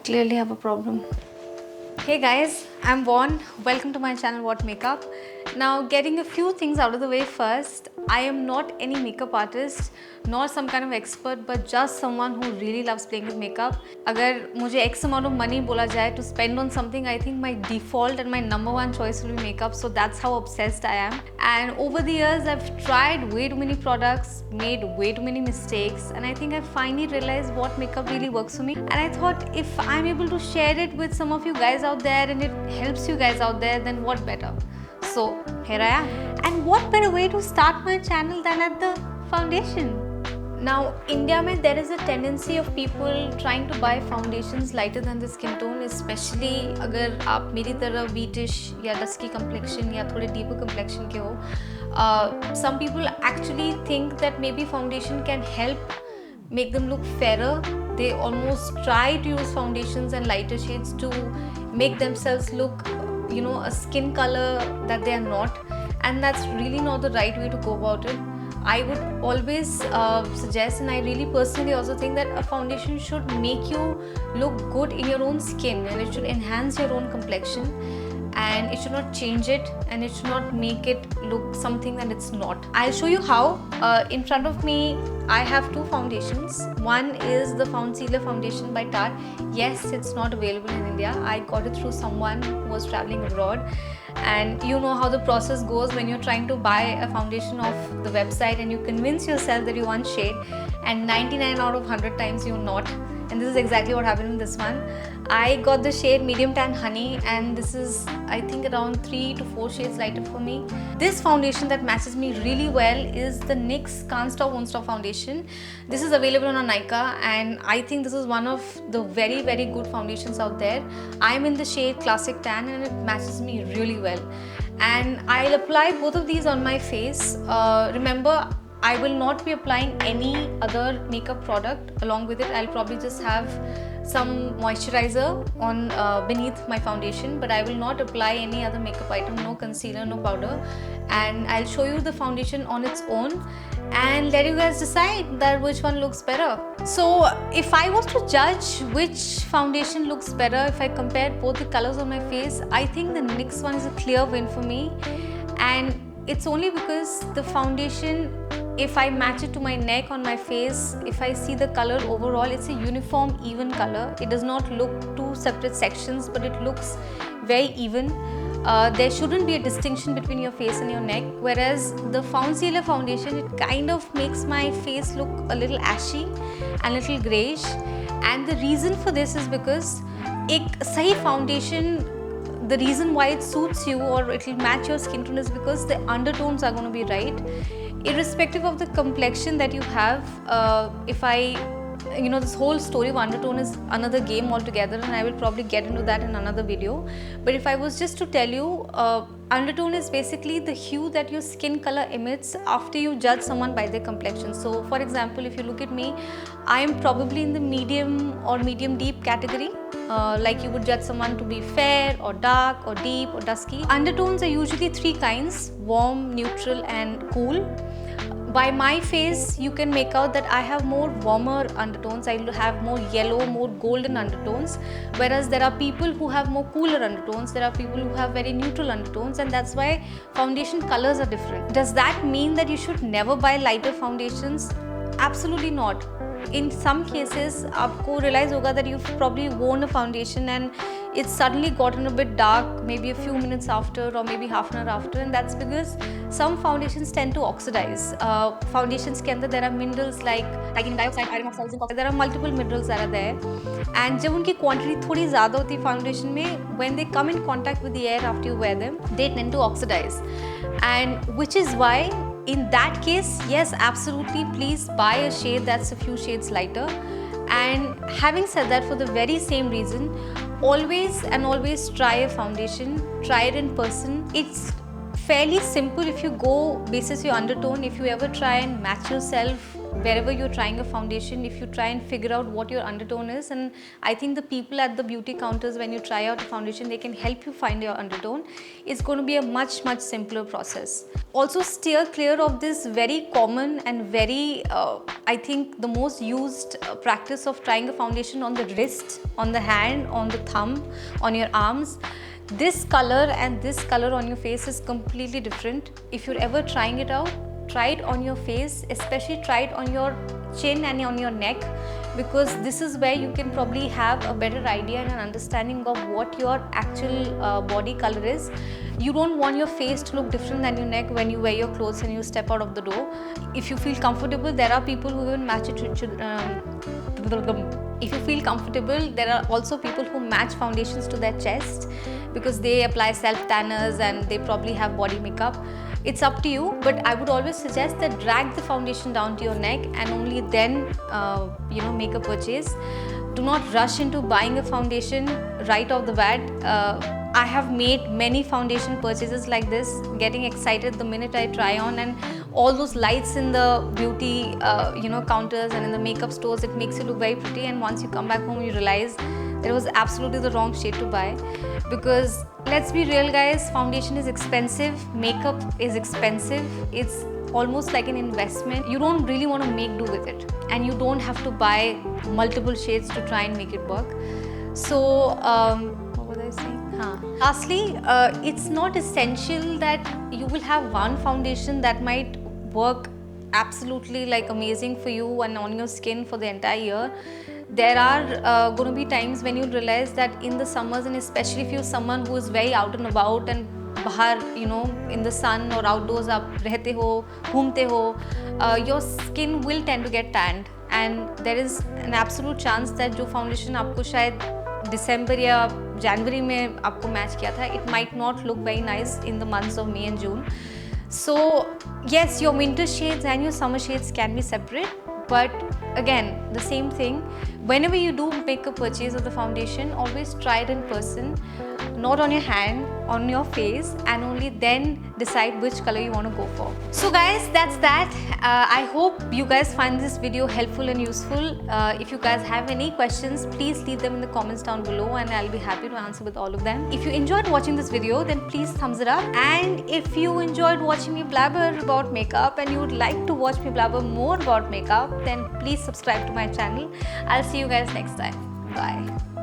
clearly have a problem. Hey guys, I'm Vaughn. Welcome to my channel What Makeup. Now, getting a few things out of the way first. I am not any makeup artist nor some kind of expert, but just someone who really loves playing with makeup. अगर मुझे X amount of money बोला जाए to spend on something, I think my default and my number one choice will be makeup. So that's how obsessed I am. And over the years, I've tried way too many products, made way too many mistakes, and I think I finally realized what makeup really works for me. And I thought if I'm able to share it with some of you guys out there and it helps you guys out there, then what better? So here I am. And what better way to start my channel than at the foundation? Now, India mein there is a tendency of people trying to buy foundations lighter than the skin tone, especially अगर आप मेरी तरह wheatish या dusky complexion या थोड़े deeper complexion के हो. Some people actually think that maybe foundation can help make them look fairer. They almost try to use foundations and lighter shades to make themselves look, a skin color that they are not, and that's really not the right way to go about it. I would always suggest, and I really personally also think that a foundation should make you look good in your own skin, and it should enhance your own complexion, and it should not change it, and it should not make it look something that it's not. I'll show you how. In front of me I have two foundations. One is the Foundsealer foundation by Tarte. Yes, it's not available in India. I got it through someone who was traveling abroad, and you know how the process goes when you're trying to buy a foundation off the website and you convince yourself that you want shade, and 99 out of 100 times you're not. And this is exactly what happened in this one. I got the shade Medium Tan Honey, and this is I think around 3 to 4 shades lighter for me. This foundation that matches me really well is the NYX Can't Stop Won't Stop foundation. This is available on Nykaa, and I think this is one of the very good foundations out there. I'm in the shade Classic Tan, and it matches me really well. And I'll apply both of these on my face. Remember, I will not be applying any other makeup product along with it. I'll probably just have some moisturizer on beneath my foundation, but I will not apply any other makeup item, no concealer, no powder. And I'll show you the foundation on its own and let you guys decide that which one looks better. So if I was to judge which foundation looks better, if I compare both the colors on my face, I think the NYX one is a clear win for me. And it's only because the foundation, if I match it to my neck on my face, if I see the color overall, it's a uniform, even color. It does not look two separate sections, but it looks very even. There shouldn't be a distinction between your face and your neck, whereas the Foundsealer foundation, it kind of makes my face look a little ashy and a little greyish. And the reason for this is because एक सही foundation, the reason why it suits you or it will match your skin tone is because the undertones are going to be right. Irrespective of the complexion that you have, this whole story of undertone is another game altogether, and I will probably get into that in another video. But if I was just to tell you, undertone is basically the hue that your skin color emits after you judge someone by their complexion. So for example, if you look at me, I am probably in the medium or medium deep category. Like you would judge someone to be fair or dark or deep or dusky. Undertones are usually three kinds: warm, neutral and cool. By my face, you can make out that I have more warmer undertones. I have more yellow, more golden undertones, whereas there are people who have more cooler undertones. There are people who have very neutral undertones, and that's why foundation colors are different. Does that mean that you should never buy lighter foundations? Absolutely not. In some cases, आपको realize होगा that you've probably worn a foundation and it's suddenly gotten a bit dark, maybe a few minutes after or maybe half an hour after, and that's because some foundations tend to oxidize. Foundations के अंदर there are minerals like titanium dioxide, iron oxide, zinc oxide. There are multiple minerals that are there, and जब उनकी quantity थोड़ी ज़्यादा होती है foundation में, when they come in contact with the air after you wear them, they tend to oxidize, and which is why in that case, yes, absolutely, please buy a shade that's a few shades lighter. And having said that, for the very same reason, always try a foundation, try it in person. It's fairly simple if you go basis your undertone. If you ever try and match yourself wherever you're trying a foundation, if you try and figure out what your undertone is, and I think the people at the beauty counters, when you try out a foundation, they can help you find your undertone. It's going to be a much simpler process. Also, steer clear of this very common and very I think the most used practice of trying a foundation on the wrist, on the hand, on the thumb, on your arms. This color and this color on your face is completely different. If you're ever trying it out, try it on your face, especially try it on your chin and on your neck, because this is where you can probably have a better idea and an understanding of what your actual body color is. You don't want your face to look different than your neck when you wear your clothes and you step out of the door. If you feel comfortable, there are people who even match it. If you feel comfortable, there are also people who match foundations to their chest because they apply self tanners and they probably have body makeup. It's up to you, but I would always suggest that drag the foundation down to your neck and only then make a purchase. Do not rush into buying a foundation right off the bat. I have made many foundation purchases like this, getting excited the minute I try on, and all those lights in the beauty counters and in the makeup stores, it makes you look very pretty, and once you come back home you realize that it was absolutely the wrong shade to buy. Because let's be real guys, foundation is expensive, makeup is expensive, it's almost like an investment. You don't really want to make do with it, and you don't have to buy multiple shades to try and make it work. So what was I saying? Lastly, it's not essential that you will have one foundation that might work absolutely like amazing for you and on your skin for the entire year. There are going to be times when you realize that in the summers, and especially if you're someone who is very out and about and bahar, in the sun or outdoors aap rehte ho, ghumte ho, your skin will tend to get tanned, and there is an absolute chance that jo foundation aapko shayad December या January में आपको match किया था, it might not look very nice in the months of May and June. So yes, your winter shades and your summer shades can be separate, but again the same thing, whenever you do make a purchase of the foundation, always try it in person, not on your hand, on your face, and only then decide which color you want to go for. So guys, that's that. I hope you guys find this video helpful and useful. If you guys have any questions, please leave them in the comments down below and I'll be happy to answer with all of them. If you enjoyed watching this video, then please thumbs it up, and if you enjoyed watching me blabber about makeup and you would like to watch me blabber more about makeup, then please subscribe to my channel. I'll see you guys next time. Bye.